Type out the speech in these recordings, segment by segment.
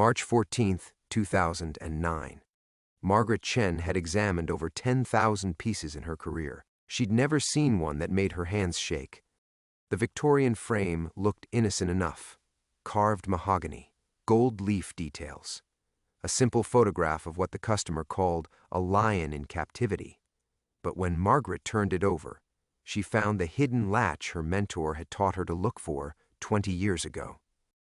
March 14, 2009. Margaret Chen had examined over 10,000 pieces in her career. She'd never seen one that made her hands shake. The Victorian frame looked innocent enough. Carved mahogany, gold leaf details. A simple photograph of what the customer called a lion in captivity. But when Margaret turned it over, she found the hidden latch her mentor had taught her to look for 20 years ago.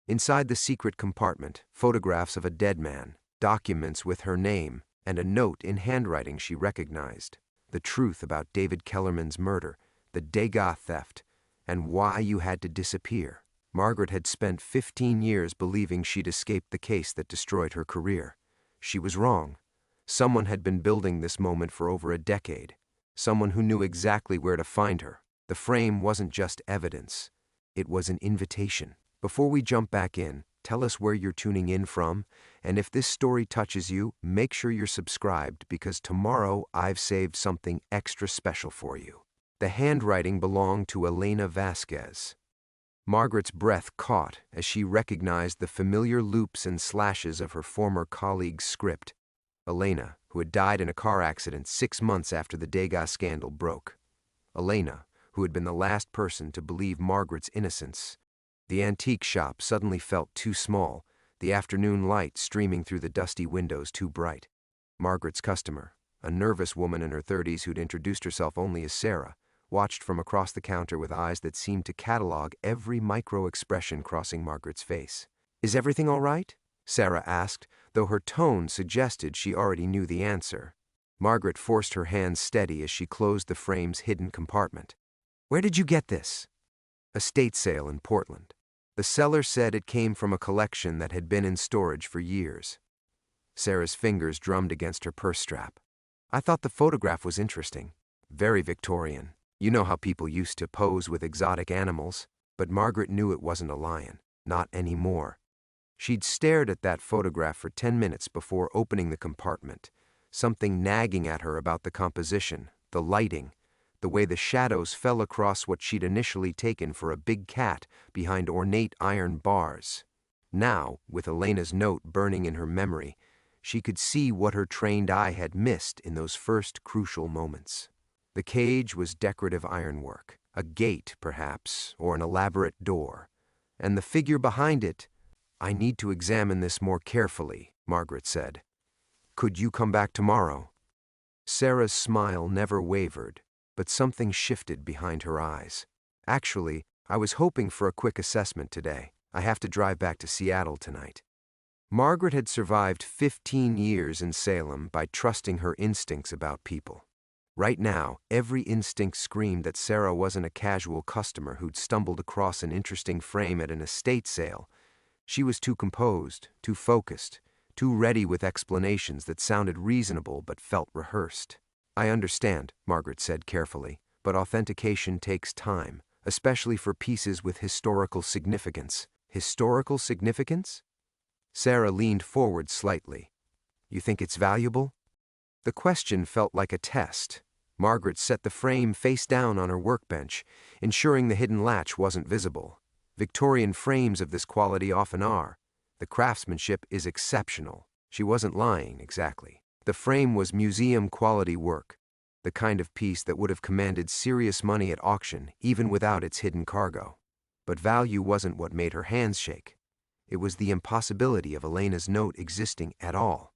Inside the secret compartment, photographs of a dead man, documents with her name, and a note in handwriting she recognized. The truth about David Kellerman's murder, the Degas theft, and why you had to disappear. Margaret had spent 15 years believing she'd escaped the case that destroyed her career. She was wrong. Someone had been building this moment for over a decade. Someone who knew exactly where to find her. The frame wasn't just evidence. It was an invitation. Before we jump back in, tell us where you're tuning in from, and if this story touches you, make sure you're subscribed because tomorrow I've saved something extra special for you. The handwriting belonged to Elena Vasquez. Margaret's breath caught as she recognized the familiar loops and slashes of her former colleague's script. Elena, who had died in a car accident 6 months after the Degas scandal broke. Elena, who had been the last person to believe Margaret's innocence. The antique shop suddenly felt too small, the afternoon light streaming through the dusty windows too bright. Margaret's customer, a nervous woman in her 30s who'd introduced herself only as Sarah, watched from across the counter with eyes that seemed to catalog every micro-expression crossing Margaret's face. "Is everything all right?" Sarah asked, though her tone suggested she already knew the answer. Margaret forced her hands steady as she closed the frame's hidden compartment. "Where did you get this?" "Estate sale in Portland. The seller said it came from a collection that had been in storage for years." Sarah's fingers drummed against her purse strap. "I thought the photograph was interesting. Very Victorian. You know how people used to pose with exotic animals." But Margaret knew it wasn't a lion. Not anymore. She'd stared at that photograph for 10 minutes before opening the compartment, something nagging at her about the composition, the lighting, the way the shadows fell across what she'd initially taken for a big cat behind ornate iron bars. Now, with Elena's note burning in her memory, she could see what her trained eye had missed in those first crucial moments. The cage was decorative ironwork, a gate, perhaps, or an elaborate door, and the figure behind it. "I need to examine this more carefully," Margaret said. "Could you come back tomorrow?" Sarah's smile never wavered, but something shifted behind her eyes. "Actually, I was hoping for a quick assessment today. I have to drive back to Seattle tonight." Margaret had survived 15 years in Salem by trusting her instincts about people. Right now, every instinct screamed that Sarah wasn't a casual customer who'd stumbled across an interesting frame at an estate sale. She was too composed, too focused, too ready with explanations that sounded reasonable but felt rehearsed. "I understand," Margaret said carefully, "but authentication takes time, especially for pieces with historical significance." "Historical significance?" Sarah leaned forward slightly. "You think it's valuable?" The question felt like a test. Margaret set the frame face down on her workbench, ensuring the hidden latch wasn't visible. Victorian frames of this quality often are. The craftsmanship is exceptional. She wasn't lying, exactly. The frame was museum-quality work, the kind of piece that would have commanded serious money at auction, even without its hidden cargo. But value wasn't what made her hands shake. It was the impossibility of Elena's note existing at all.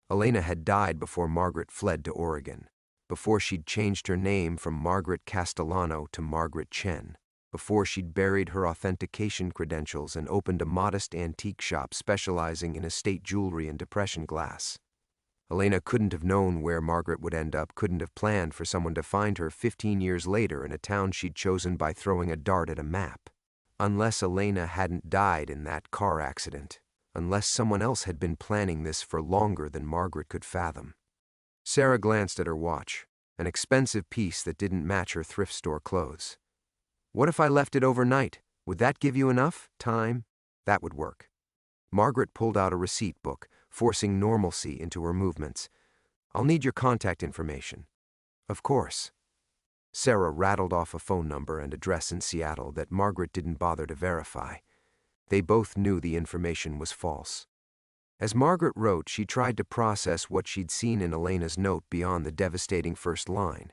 Elena had died before Margaret fled to Oregon, before she'd changed her name from Margaret Castellano to Margaret Chen, before she'd buried her authentication credentials and opened a modest antique shop specializing in estate jewelry and depression glass. Elena couldn't have known where Margaret would end up, couldn't have planned for someone to find her 15 years later in a town she'd chosen by throwing a dart at a map. Unless Elena hadn't died in that car accident. Unless someone else had been planning this for longer than Margaret could fathom. Sarah glanced at her watch, an expensive piece that didn't match her thrift store clothes. "What if I left it overnight? Would that give you enough time?" "That would work." Margaret pulled out a receipt book, forcing normalcy into her movements. "I'll need your contact information." "Of course." Sarah rattled off a phone number and address in Seattle that Margaret didn't bother to verify. They both knew the information was false. As Margaret wrote, she tried to process what she'd seen in Elena's note beyond the devastating first line.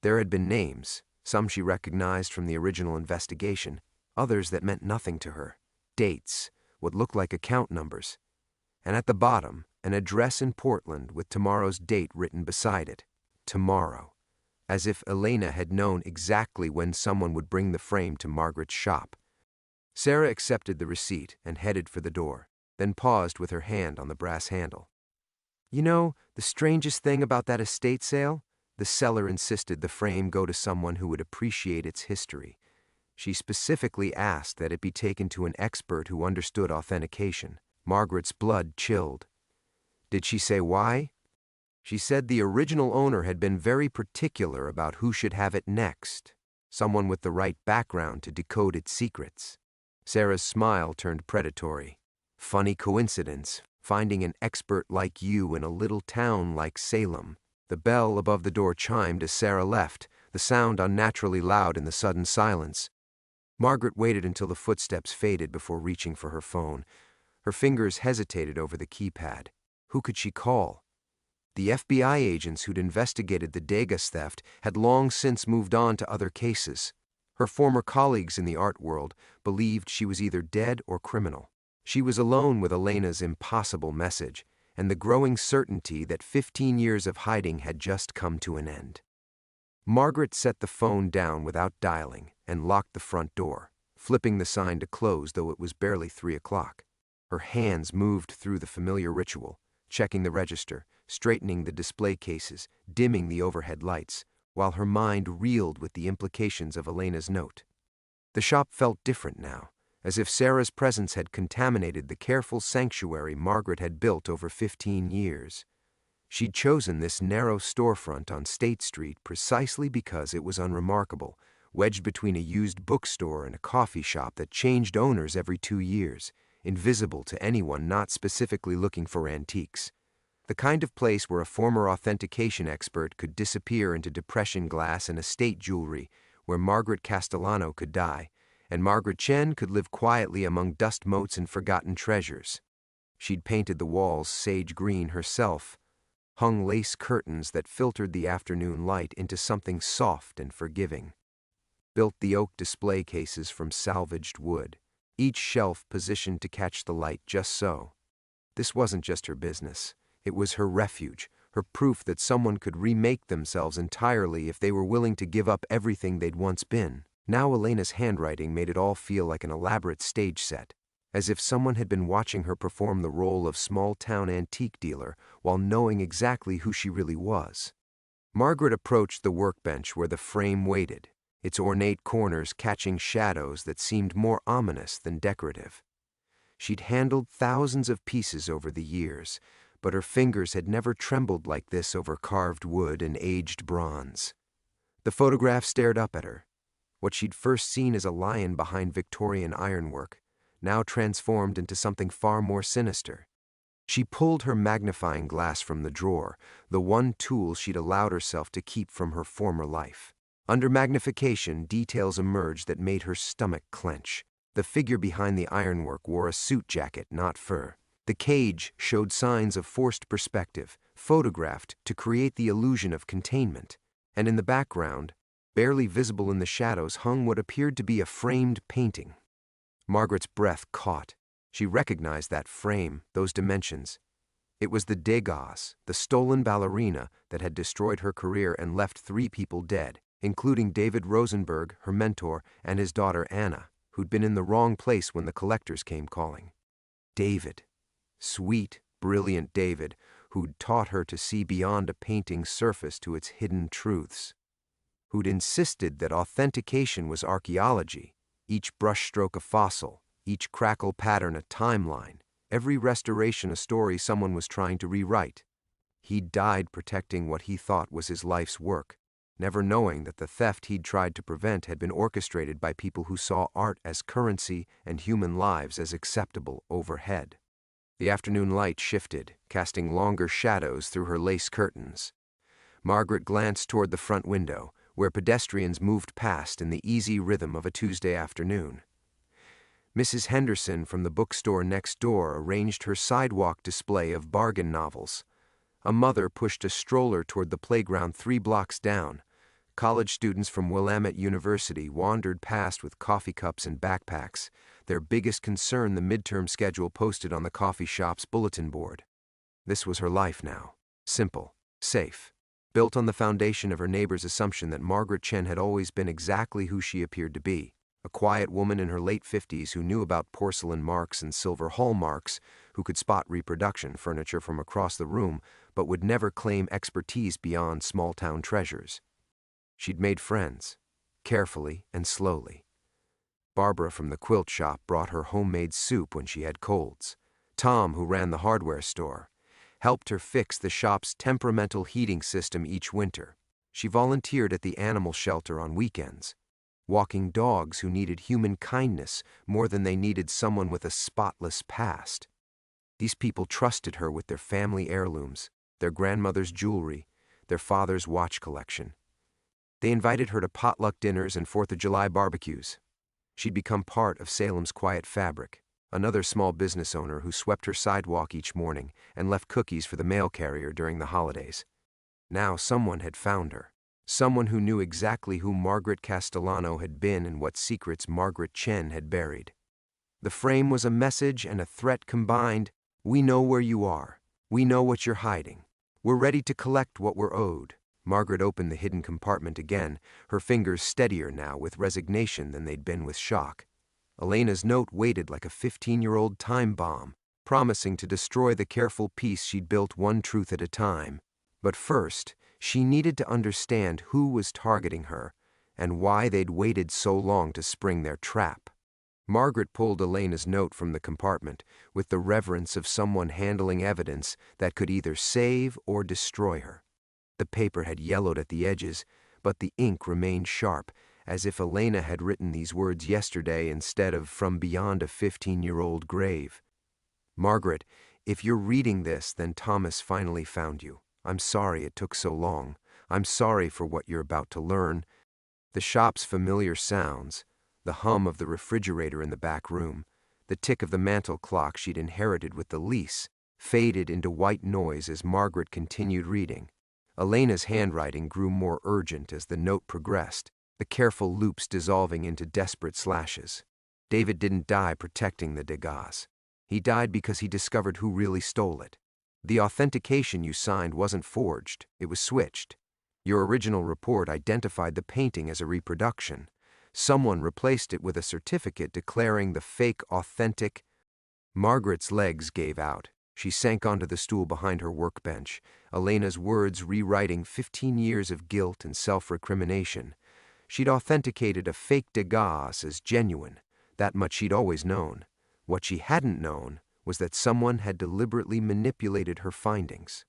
There had been names, some she recognized from the original investigation, others that meant nothing to her. Dates, what looked like account numbers. And at the bottom, an address in Portland with tomorrow's date written beside it. Tomorrow. As if Elena had known exactly when someone would bring the frame to Margaret's shop. Sarah accepted the receipt and headed for the door, then paused with her hand on the brass handle. You know, the strangest thing about that estate sale? The seller insisted the frame go to someone who would appreciate its history. She specifically asked that it be taken to an expert who understood authentication. Margaret's blood chilled. Did she say why? She said the original owner had been very particular about who should have it next, someone with the right background to decode its secrets. Sarah's smile turned predatory. Funny coincidence, finding an expert like you in a little town like Salem. The bell above the door chimed as Sarah left, the sound unnaturally loud in the sudden silence. Margaret waited until the footsteps faded before reaching for her phone. Her fingers hesitated over the keypad. Who could she call? The FBI agents who'd investigated the Degas theft had long since moved on to other cases. Her former colleagues in the art world believed she was either dead or criminal. She was alone with Elena's impossible message, and the growing certainty that 15 years of hiding had just come to an end. Margaret set the phone down without dialing and locked the front door, flipping the sign to close though it was barely 3 o'clock. Her hands moved through the familiar ritual, checking the register, straightening the display cases, dimming the overhead lights, while her mind reeled with the implications of Elena's note. The shop felt different now, as if Sarah's presence had contaminated the careful sanctuary Margaret had built over 15 years. She'd chosen this narrow storefront on State Street precisely because it was unremarkable, wedged between a used bookstore and a coffee shop that changed owners every 2 years, invisible to anyone not specifically looking for antiques. The kind of place where a former authentication expert could disappear into depression glass and estate jewelry, where Margaret Castellano could die, and Margaret Chen could live quietly among dust motes and forgotten treasures. She'd painted the walls sage green herself, hung lace curtains that filtered the afternoon light into something soft and forgiving, built the oak display cases from salvaged wood, each shelf positioned to catch the light just so. This wasn't just her business. It was her refuge, her proof that someone could remake themselves entirely if they were willing to give up everything they'd once been. Now Elena's handwriting made it all feel like an elaborate stage set, as if someone had been watching her perform the role of small-town antique dealer while knowing exactly who she really was. Margaret approached the workbench where the frame waited, its ornate corners catching shadows that seemed more ominous than decorative. She'd handled thousands of pieces over the years, but her fingers had never trembled like this over carved wood and aged bronze. The photograph stared up at her. What she'd first seen as a lion behind Victorian ironwork, now transformed into something far more sinister. She pulled her magnifying glass from the drawer, the one tool she'd allowed herself to keep from her former life. Under magnification, details emerged that made her stomach clench. The figure behind the ironwork wore a suit jacket, not fur. The cage showed signs of forced perspective, photographed to create the illusion of containment. And in the background, barely visible in the shadows, hung what appeared to be a framed painting. Margaret's breath caught. She recognized that frame, those dimensions. It was the Degas, the stolen ballerina that had destroyed her career and left 3 people dead, including David Rosenberg, her mentor, and his daughter Anna, who'd been in the wrong place when the collectors came calling. David. Sweet, brilliant David, who'd taught her to see beyond a painting's surface to its hidden truths. Who'd insisted that authentication was archaeology, each brushstroke a fossil, each crackle pattern a timeline, every restoration a story someone was trying to rewrite. He'd died protecting what he thought was his life's work, never knowing that the theft he'd tried to prevent had been orchestrated by people who saw art as currency and human lives as acceptable overhead. The afternoon light shifted, casting longer shadows through her lace curtains. Margaret glanced toward the front window, where pedestrians moved past in the easy rhythm of a Tuesday afternoon. Mrs. Henderson from the bookstore next door arranged her sidewalk display of bargain novels. A mother pushed a stroller toward the playground 3 blocks down. College students from Willamette University wandered past with coffee cups and backpacks, their biggest concern the midterm schedule posted on the coffee shop's bulletin board. This was her life now. Simple, safe, built on the foundation of her neighbor's assumption that Margaret Chen had always been exactly who she appeared to be, a quiet woman in her late 50s who knew about porcelain marks and silver hallmarks, who could spot reproduction furniture from across the room, but would never claim expertise beyond small-town treasures. She'd made friends, carefully and slowly. Barbara from the quilt shop brought her homemade soup when she had colds. Tom, who ran the hardware store, helped her fix the shop's temperamental heating system each winter. She volunteered at the animal shelter on weekends, walking dogs who needed human kindness more than they needed someone with a spotless past. These people trusted her with their family heirlooms, their grandmother's jewelry, their father's watch collection. They invited her to potluck dinners and 4th of July barbecues. She'd become part of Salem's quiet fabric, another small business owner who swept her sidewalk each morning and left cookies for the mail carrier during the holidays. Now someone had found her, someone who knew exactly who Margaret Castellano had been and what secrets Margaret Chen had buried. The frame was a message and a threat combined. We know where you are. We know what you're hiding. We're ready to collect what we're owed. Margaret opened the hidden compartment again, her fingers steadier now with resignation than they'd been with shock. Elena's note waited like a 15-year-old time bomb, promising to destroy the careful piece she'd built one truth at a time. But first, she needed to understand who was targeting her and why they'd waited so long to spring their trap. Margaret pulled Elena's note from the compartment with the reverence of someone handling evidence that could either save or destroy her. The paper had yellowed at the edges, but the ink remained sharp, as if Elena had written these words yesterday instead of from beyond a 15-year-old grave. Margaret, if you're reading this, then Thomas finally found you. I'm sorry it took so long. I'm sorry for what you're about to learn. The shop's familiar sounds, the hum of the refrigerator in the back room, the tick of the mantel clock she'd inherited with the lease, faded into white noise as Margaret continued reading. Elena's handwriting grew more urgent as the note progressed, the careful loops dissolving into desperate slashes. David didn't die protecting the Degas. He died because he discovered who really stole it. The authentication you signed wasn't forged, it was switched. Your original report identified the painting as a reproduction. Someone replaced it with a certificate declaring the fake authentic. Margaret's legs gave out. She sank onto the stool behind her workbench, Elena's words rewriting 15 years of guilt and self-recrimination. She'd authenticated a fake Degas as genuine. That much she'd always known. What she hadn't known was that someone had deliberately manipulated her findings.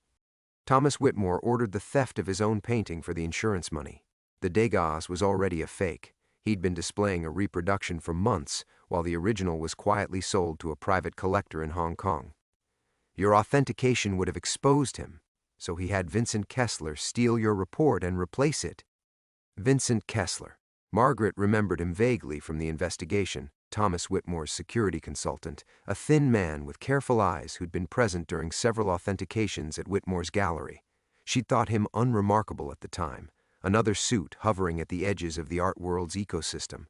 Thomas Whitmore ordered the theft of his own painting for the insurance money. The Degas was already a fake. He'd been displaying a reproduction for months, while the original was quietly sold to a private collector in Hong Kong. Your authentication would have exposed him, so he had Vincent Kessler steal your report and replace it. Vincent Kessler. Margaret remembered him vaguely from the investigation, Thomas Whitmore's security consultant, a thin man with careful eyes who'd been present during several authentications at Whitmore's gallery. She'd thought him unremarkable at the time, another suit hovering at the edges of the art world's ecosystem.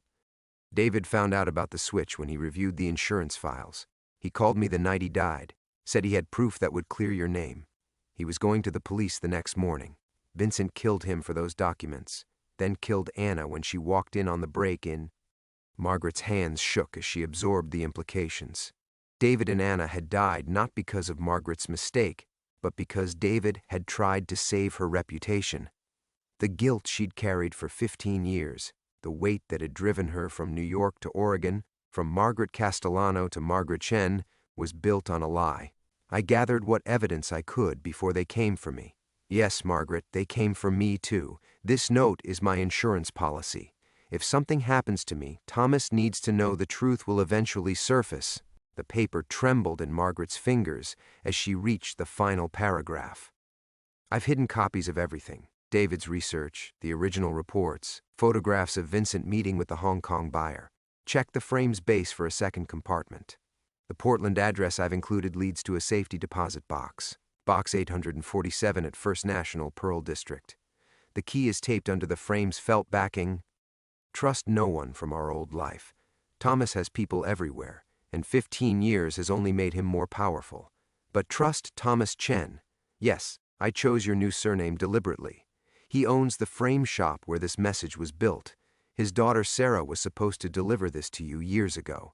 David found out about the switch when he reviewed the insurance files. He called me the night he died, said he had proof that would clear your name. He was going to the police the next morning. Vincent killed him for those documents, then killed Anna when she walked in on the break-in. Margaret's hands shook as she absorbed the implications. David and Anna had died not because of Margaret's mistake, but because David had tried to save her reputation. The guilt she'd carried for 15 years, the weight that had driven her from New York to Oregon, from Margaret Castellano to Margaret Chen, was built on a lie. I gathered what evidence I could before they came for me. Yes, Margaret, they came for me too. This note is my insurance policy. If something happens to me, Thomas needs to know the truth will eventually surface. The paper trembled in Margaret's fingers as she reached the final paragraph. I've hidden copies of everything. David's research, the original reports, photographs of Vincent meeting with the Hong Kong buyer. Check the frame's base for a second compartment. The Portland address I've included leads to a safety deposit box. Box 847 at First National, Pearl District. The key is taped under the frame's felt backing. Trust no one from our old life. Thomas has people everywhere, and 15 years has only made him more powerful. But trust Thomas Chen. Yes, I chose your new surname deliberately. He owns the frame shop where this message was built. His daughter Sarah was supposed to deliver this to you years ago.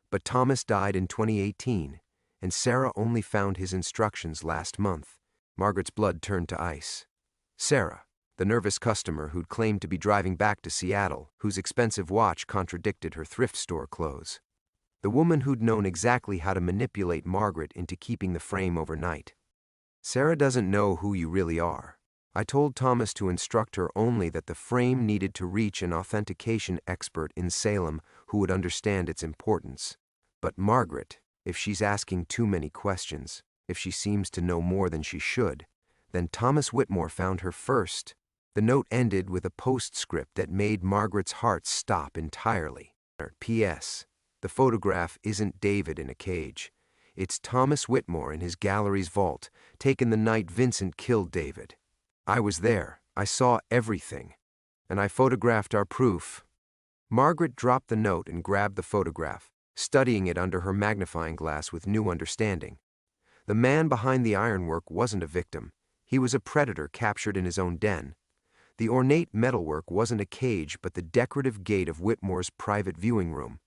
But Thomas died in 2018, and Sarah only found his instructions last month. Margaret's blood turned to ice. Sarah, the nervous customer who'd claimed to be driving back to Seattle, whose expensive watch contradicted her thrift store clothes. The woman who'd known exactly how to manipulate Margaret into keeping the frame overnight. Sarah doesn't know who you really are. I told Thomas to instruct her only that the frame needed to reach an authentication expert in Salem who would understand its importance. But Margaret, if she's asking too many questions, if she seems to know more than she should, then Thomas Whitmore found her first. The note ended with a postscript that made Margaret's heart stop entirely. P.S. The photograph isn't David in a cage. It's Thomas Whitmore in his gallery's vault, taken the night Vincent killed David. I was there. I saw everything. And I photographed our proof. Margaret dropped the note and grabbed the photograph, studying it under her magnifying glass with new understanding. The man behind the ironwork wasn't a victim. He was a predator captured in his own den. The ornate metalwork wasn't a cage but the decorative gate of Whitmore's private viewing room,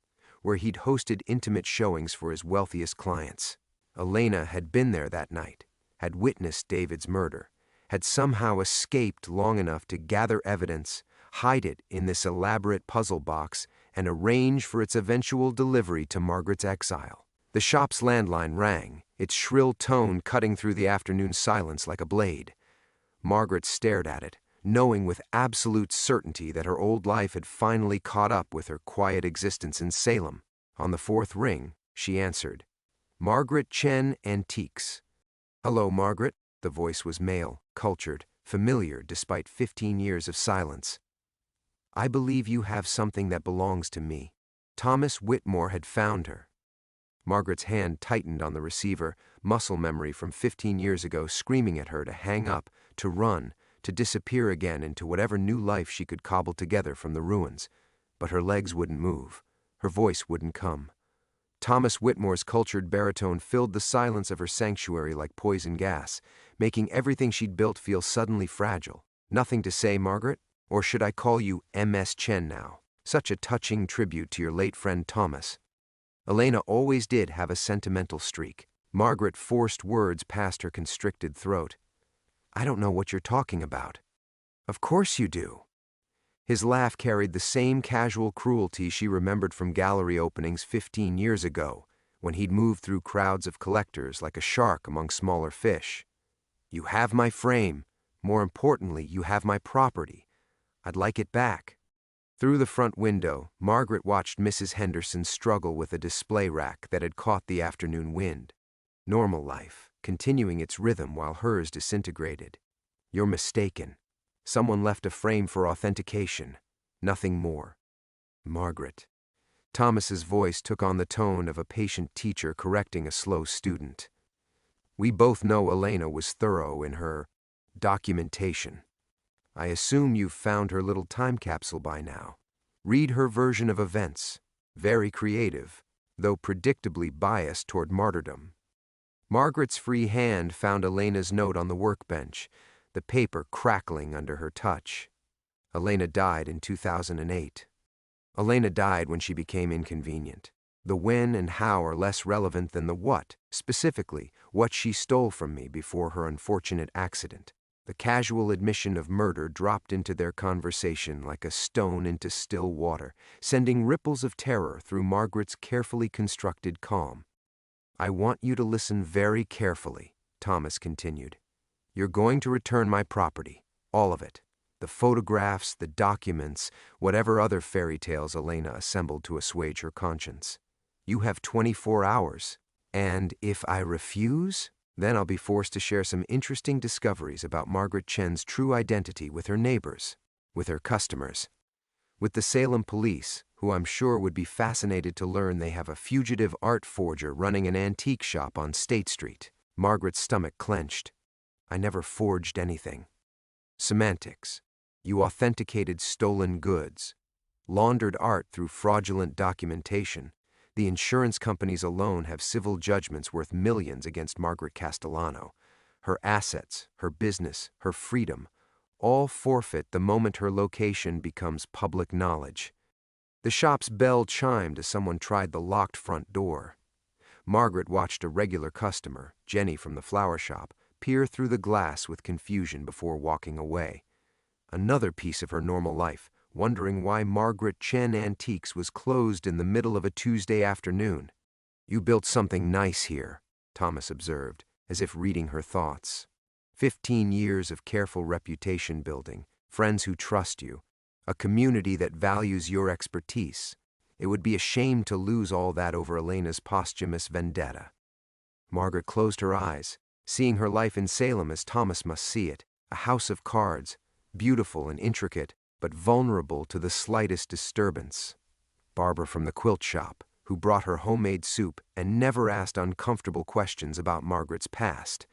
where he'd hosted intimate showings for his wealthiest clients. Elena had been there that night, had witnessed David's murder, had somehow escaped long enough to gather evidence, hide it in this elaborate puzzle box, and arrange for its eventual delivery to Margaret's exile. The shop's landline rang, its shrill tone cutting through the afternoon silence like a blade. Margaret stared at it, knowing with absolute certainty that her old life had finally caught up with her quiet existence in Salem. On the fourth ring, she answered, "Margaret Chen Antiques." "Hello, Margaret." The voice was male, cultured, familiar despite 15 years of silence. "I believe you have something that belongs to me." Thomas Whitmore had found her. Margaret's hand tightened on the receiver, muscle memory from 15 years ago screaming at her to hang up, to run, to disappear again into whatever new life she could cobble together from the ruins. But her legs wouldn't move. Her voice wouldn't come. Thomas Whitmore's cultured baritone filled the silence of her sanctuary like poison gas, making everything she'd built feel suddenly fragile. "Nothing to say, Margaret? Or should I call you M.S. Chen now? Such a touching tribute to your late friend Thomas." Elena always did have a sentimental streak. Margaret forced words past her constricted throat. "I don't know what you're talking about." "Of course you do." His laugh carried the same casual cruelty she remembered from gallery openings 15 years ago, when he'd moved through crowds of collectors like a shark among smaller fish. "You have my frame. More importantly, you have my property. I'd like it back." Through the front window, Margaret watched Mrs. Henderson struggle with a display rack that had caught the afternoon wind. Normal life, continuing its rhythm while hers disintegrated. "You're mistaken. Someone left a frame for authentication. Nothing more." "Margaret." Thomas's voice took on the tone of a patient teacher correcting a slow student. "We both know Elena was thorough in her documentation. I assume you've found her little time capsule by now. Read her version of events. Very creative, though predictably biased toward martyrdom." Margaret's free hand found Elena's note on the workbench, the paper crackling under her touch. Elena died in 2008. Elena died when she became inconvenient. The when and how are less relevant than the what, specifically, what she stole from me before her unfortunate accident. The casual admission of murder dropped into their conversation like a stone into still water, sending ripples of terror through Margaret's carefully constructed calm. "I want you to listen very carefully," Thomas continued. "You're going to return my property, all of it. The photographs, the documents, whatever other fairy tales Elena assembled to assuage her conscience. You have 24 hours. And if I refuse, then I'll be forced to share some interesting discoveries about Margaret Chen's true identity with her neighbors, with her customers, with the Salem police, who I'm sure would be fascinated to learn they have a fugitive art forger running an antique shop on State Street. Margaret's stomach clenched. I never forged anything. Semantics. You authenticated stolen goods, laundered art through fraudulent documentation. The insurance companies alone have civil judgments worth millions against Margaret Castellano. Her assets, her business, her freedom, all forfeit the moment her location becomes public knowledge. The shop's bell chimed as someone tried the locked front door. Margaret watched a regular customer, Jenny from the flower shop, peer through the glass with confusion before walking away. Another piece of her normal life, wondering why Margaret Chen Antiques was closed in the middle of a Tuesday afternoon. You built something nice here, Thomas observed, as if reading her thoughts. 15 years of careful reputation building, friends who trust you, a community that values your expertise. It would be a shame to lose all that over Elena's posthumous vendetta. Margaret closed her eyes, seeing her life in Salem as Thomas must see it, a house of cards, beautiful and intricate, but vulnerable to the slightest disturbance. Barbara from the quilt shop, who brought her homemade soup and never asked uncomfortable questions about Margaret's past.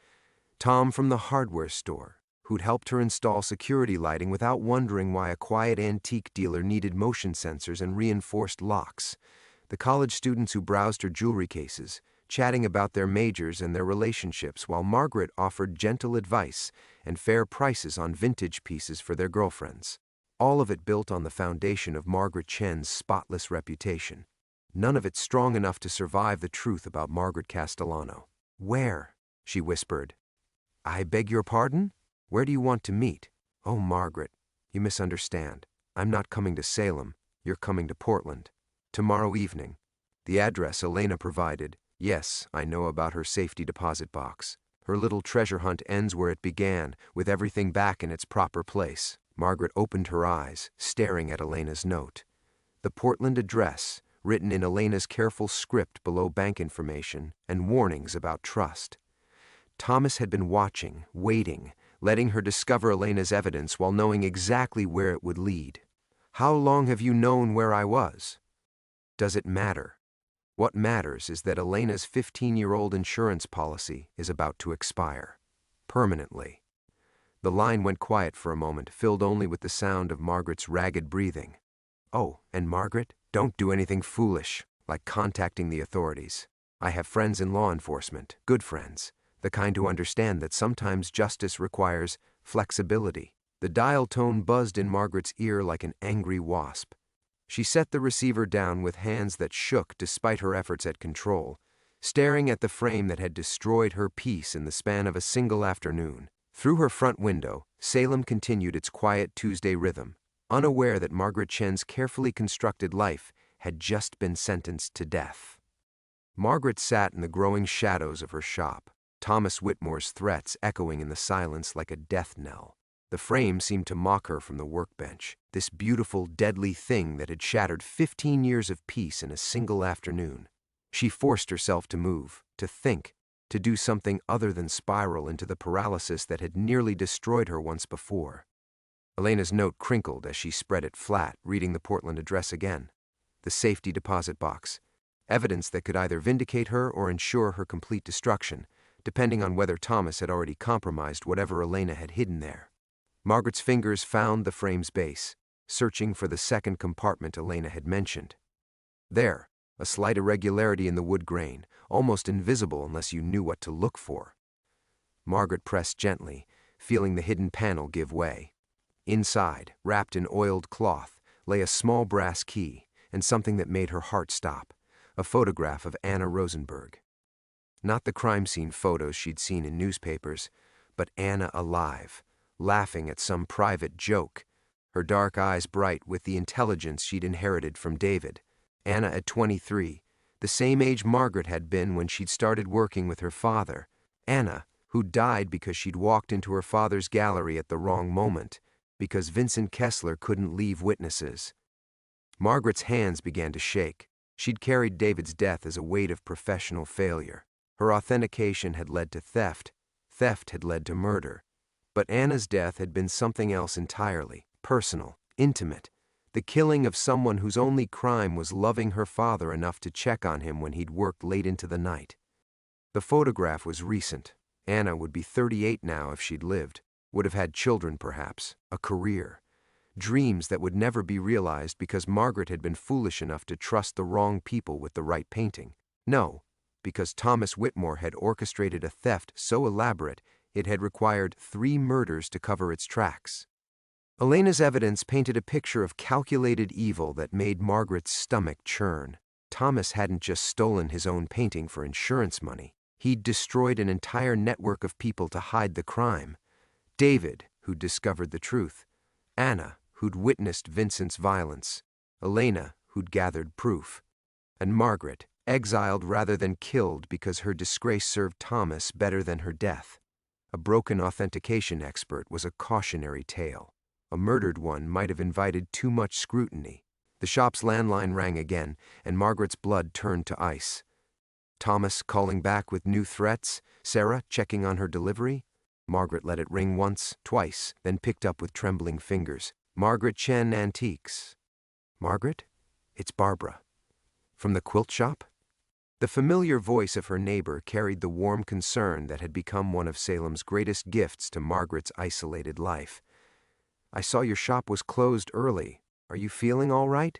Tom from the hardware store, who'd helped her install security lighting without wondering why a quiet antique dealer needed motion sensors and reinforced locks. The college students who browsed her jewelry cases, chatting about their majors and their relationships while Margaret offered gentle advice and fair prices on vintage pieces for their girlfriends. All of it built on the foundation of Margaret Chen's spotless reputation. None of it strong enough to survive the truth about Margaret Castellano. "Where?" she whispered. "I beg your pardon? Where do you want to meet?" "Oh, Margaret, you misunderstand. I'm not coming to Salem. You're coming to Portland. Tomorrow evening." The address Elena provided. Yes, I know about her safety deposit box. Her little treasure hunt ends where it began, with everything back in its proper place. Margaret opened her eyes, staring at Elena's note. The Portland address, written in Elena's careful script below bank information and warnings about trust. Thomas had been watching, waiting, letting her discover Elena's evidence while knowing exactly where it would lead. "How long have you known where I was?" "Does it matter? What matters is that Elena's 15-year-old insurance policy is about to expire. Permanently." The line went quiet for a moment, filled only with the sound of Margaret's ragged breathing. "Oh, and Margaret, don't do anything foolish, like contacting the authorities. I have friends in law enforcement, good friends, the kind who understand that sometimes justice requires flexibility." The dial tone buzzed in Margaret's ear like an angry wasp. She set the receiver down with hands that shook despite her efforts at control, staring at the frame that had destroyed her peace in the span of a single afternoon. Through her front window, Salem continued its quiet Tuesday rhythm, unaware that Margaret Chen's carefully constructed life had just been sentenced to death. Margaret sat in the growing shadows of her shop, Thomas Whitmore's threats echoing in the silence like a death knell. The frame seemed to mock her from the workbench, this beautiful, deadly thing that had shattered 15 years of peace in a single afternoon. She forced herself to move, to think, to do something other than spiral into the paralysis that had nearly destroyed her once before. Elena's note crinkled as she spread it flat, reading the Portland address again. The safety deposit box. Evidence that could either vindicate her or ensure her complete destruction, depending on whether Thomas had already compromised whatever Elena had hidden there. Margaret's fingers found the frame's base, searching for the second compartment Elena had mentioned. There, a slight irregularity in the wood grain, almost invisible unless you knew what to look for. Margaret pressed gently, feeling the hidden panel give way. Inside, wrapped in oiled cloth, lay a small brass key and something that made her heart stop, a photograph of Anna Rosenberg. Not the crime scene photos she'd seen in newspapers, but Anna alive, laughing at some private joke, her dark eyes bright with the intelligence she'd inherited from David. Anna at 23, the same age Margaret had been when she'd started working with her father. Anna, who died because she'd walked into her father's gallery at the wrong moment, because Vincent Kessler couldn't leave witnesses. Margaret's hands began to shake. She'd carried David's death as a weight of professional failure. Her authentication had led to theft. Theft had led to murder. But Anna's death had been something else entirely, personal, intimate. The killing of someone whose only crime was loving her father enough to check on him when he'd worked late into the night. The photograph was recent. Anna would be 38 now if she'd lived, would have had children perhaps, a career. Dreams that would never be realized because Margaret had been foolish enough to trust the wrong people with the right painting. No, because Thomas Whitmore had orchestrated a theft so elaborate it had required 3 murders to cover its tracks. Elena's evidence painted a picture of calculated evil that made Margaret's stomach churn. Thomas hadn't just stolen his own painting for insurance money. He'd destroyed an entire network of people to hide the crime. David, who'd discovered the truth. Anna, who'd witnessed Vincent's violence. Elena, who'd gathered proof. And Margaret, exiled rather than killed because her disgrace served Thomas better than her death. A broken authentication expert was a cautionary tale. A murdered one might have invited too much scrutiny. The shop's landline rang again, and Margaret's blood turned to ice. Thomas calling back with new threats, Sarah checking on her delivery. Margaret let it ring once, twice, then picked up with trembling fingers. Margaret Chen Antiques. Margaret? It's Barbara. From the quilt shop? The familiar voice of her neighbor carried the warm concern that had become one of Salem's greatest gifts to Margaret's isolated life. I saw your shop was closed early. Are you feeling all right?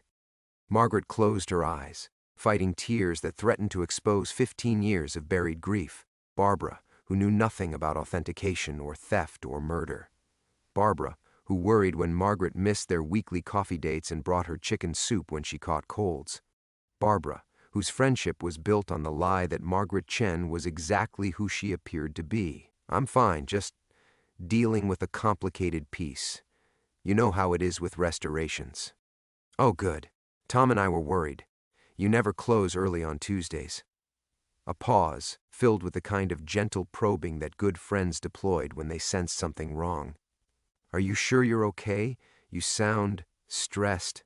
Margaret closed her eyes, fighting tears that threatened to expose 15 years of buried grief. Barbara, who knew nothing about authentication or theft or murder. Barbara, who worried when Margaret missed their weekly coffee dates and brought her chicken soup when she caught colds. Barbara, whose friendship was built on the lie that Margaret Chen was exactly who she appeared to be. I'm fine, just dealing with a complicated piece. You know how it is with restorations. Oh, good. Tom and I were worried. You never close early on Tuesdays. A pause, filled with the kind of gentle probing that good friends deployed when they sensed something wrong. Are you sure you're okay? You sound stressed.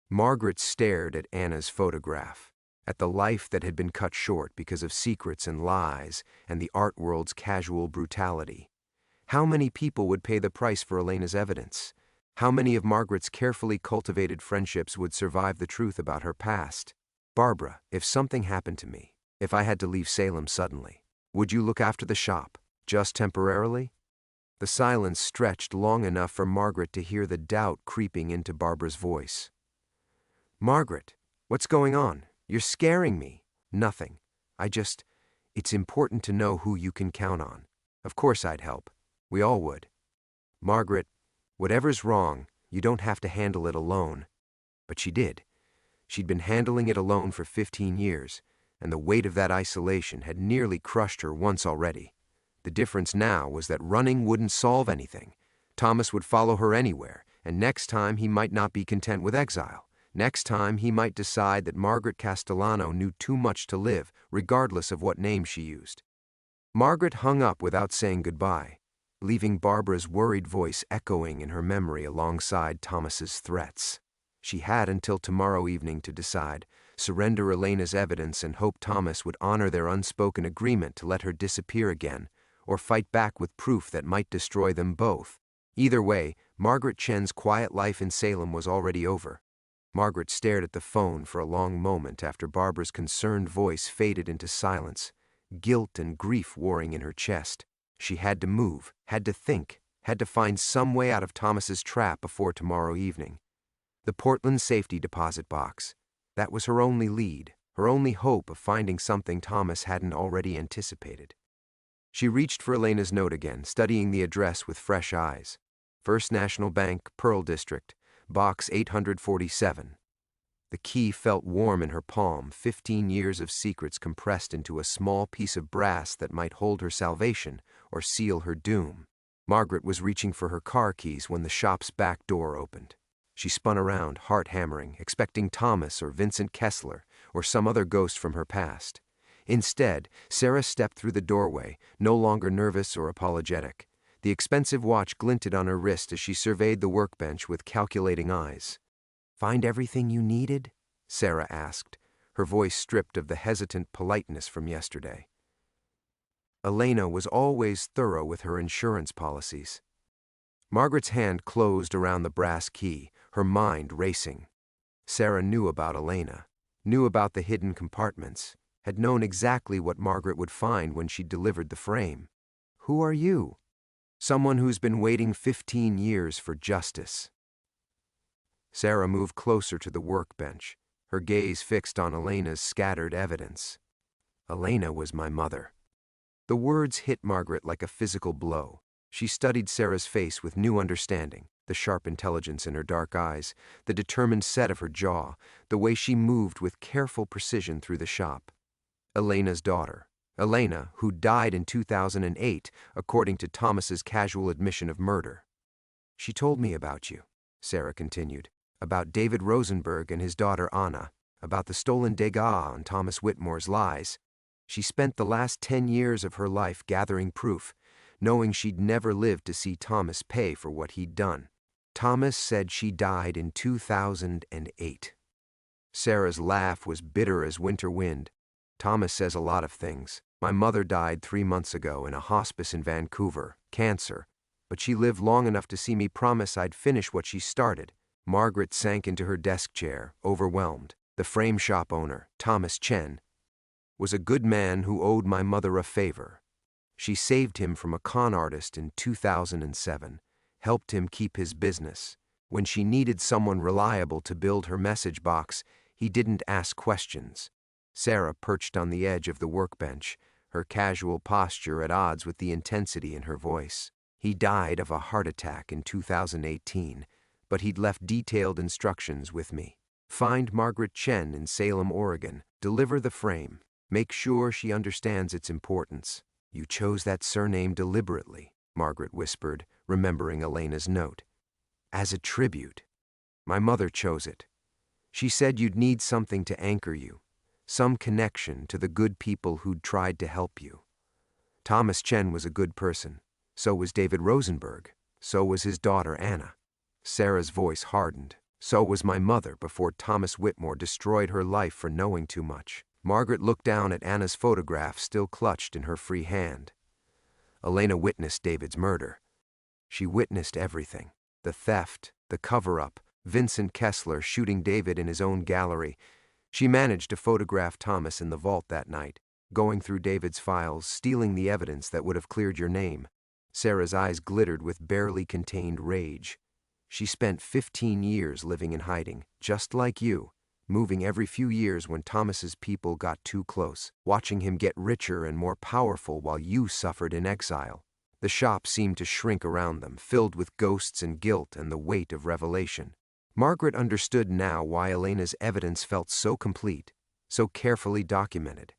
Margaret stared at Anna's photograph, at the life that had been cut short because of secrets and lies and the art world's casual brutality. How many people would pay the price for Elena's evidence? How many of Margaret's carefully cultivated friendships would survive the truth about her past? Barbara, if something happened to me, if I had to leave Salem suddenly, would you look after the shop, just temporarily? The silence stretched long enough for Margaret to hear the doubt creeping into Barbara's voice. Margaret, what's going on? You're scaring me. Nothing. It's important to know who you can count on. Of course I'd help. We all would. Margaret, whatever's wrong, you don't have to handle it alone. But she did. She'd been handling it alone for 15 years, and the weight of that isolation had nearly crushed her once already. The difference now was that running wouldn't solve anything. Thomas would follow her anywhere, and next time he might not be content with exile. Next time he might decide that Margaret Castellano knew too much to live, regardless of what name she used. Margaret hung up without saying goodbye, leaving Barbara's worried voice echoing in her memory alongside Thomas's threats. She had until tomorrow evening to decide, surrender Elena's evidence and hope Thomas would honor their unspoken agreement to let her disappear again, or fight back with proof that might destroy them both. Either way, Margaret Chen's quiet life in Salem was already over. Margaret stared at the phone for a long moment after Barbara's concerned voice faded into silence, guilt and grief warring in her chest. She had to move, had to think, had to find some way out of Thomas's trap before tomorrow evening. The Portland safety deposit box. That was her only lead, her only hope of finding something Thomas hadn't already anticipated. She reached for Elena's note again, studying the address with fresh eyes. First National Bank, Pearl District, Box 847. The key felt warm in her palm, 15 years of secrets compressed into a small piece of brass that might hold her salvation or seal her doom. Margaret was reaching for her car keys when the shop's back door opened. She spun around, heart hammering, expecting Thomas or Vincent Kessler or some other ghost from her past. Instead, Sarah stepped through the doorway, no longer nervous or apologetic. The expensive watch glinted on her wrist as she surveyed the workbench with calculating eyes. "Find everything you needed?" Sarah asked, her voice stripped of the hesitant politeness from yesterday. Elena was always thorough with her insurance policies. Margaret's hand closed around the brass key, her mind racing. Sarah knew about Elena, knew about the hidden compartments, had known exactly what Margaret would find when she delivered the frame. Who are you? Someone who's been waiting 15 years for justice. Sarah moved closer to the workbench, her gaze fixed on Elena's scattered evidence. Elena was my mother. The words hit Margaret like a physical blow. She studied Sarah's face with new understanding, the sharp intelligence in her dark eyes, the determined set of her jaw, the way she moved with careful precision through the shop. Elena's daughter. Elena, who died in 2008, according to Thomas's casual admission of murder. She told me about you, Sarah continued, about David Rosenberg and his daughter Anna, about the stolen Degas on Thomas Whitmore's lies. She spent the last 10 years of her life gathering proof, knowing she'd never live to see Thomas pay for what he'd done. Thomas said she died in 2008. Sarah's laugh was bitter as winter wind. Thomas says a lot of things. My mother died 3 months ago in a hospice in Vancouver, cancer, but she lived long enough to see me promise I'd finish what she started. Margaret sank into her desk chair, overwhelmed. The frame shop owner, Thomas Chen, was a good man who owed my mother a favor. She saved him from a con artist in 2007, helped him keep his business. When she needed someone reliable to build her message box, he didn't ask questions. Sarah perched on the edge of the workbench, her casual posture at odds with the intensity in her voice. He died of a heart attack in 2018, but he'd left detailed instructions with me. Find Margaret Chen in Salem, Oregon. Deliver the frame. Make sure she understands its importance. You chose that surname deliberately, Margaret whispered, remembering Elena's note. As a tribute. My mother chose it. She said you'd need something to anchor you, some connection to the good people who'd tried to help you. Thomas Chen was a good person. So was David Rosenberg. So was his daughter Anna. Sarah's voice hardened. So was my mother before Thomas Whitmore destroyed her life for knowing too much. Margaret looked down at Anna's photograph still clutched in her free hand. Elena witnessed David's murder. She witnessed everything. The theft, the cover-up, Vincent Kessler shooting David in his own gallery. She managed to photograph Thomas in the vault that night, going through David's files, stealing the evidence that would have cleared your name. Sarah's eyes glittered with barely contained rage. She spent 15 years living in hiding, just like you, moving every few years when Thomas's people got too close, watching him get richer and more powerful while you suffered in exile. The shop seemed to shrink around them, filled with ghosts and guilt and the weight of revelation. Margaret understood now why Elena's evidence felt so complete, so carefully documented.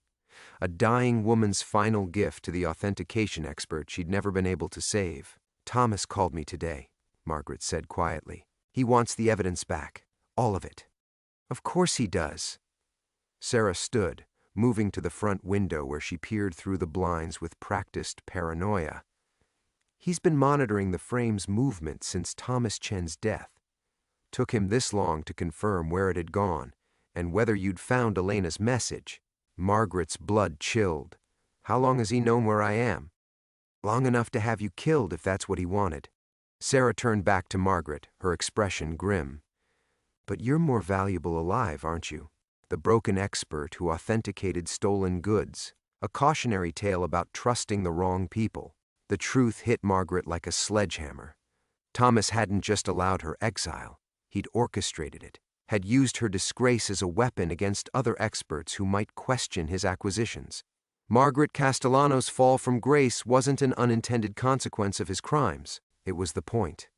A dying woman's final gift to the authentication expert she'd never been able to save. Thomas called me today, Margaret said quietly. He wants the evidence back. All of it. Of course he does. Sarah stood, moving to the front window where she peered through the blinds with practiced paranoia. He's been monitoring the frame's movement since Thomas Chen's death. Took him this long to confirm where it had gone, and whether you'd found Elena's message. Margaret's blood chilled. How long has he known where I am? Long enough to have you killed if that's what he wanted. Sarah turned back to Margaret, her expression grim. But you're more valuable alive, aren't you? The broken expert who authenticated stolen goods. A cautionary tale about trusting the wrong people. The truth hit Margaret like a sledgehammer. Thomas hadn't just allowed her exile. He'd orchestrated it, had used her disgrace as a weapon against other experts who might question his acquisitions. Margaret Castellano's fall from grace wasn't an unintended consequence of his crimes. It was the point.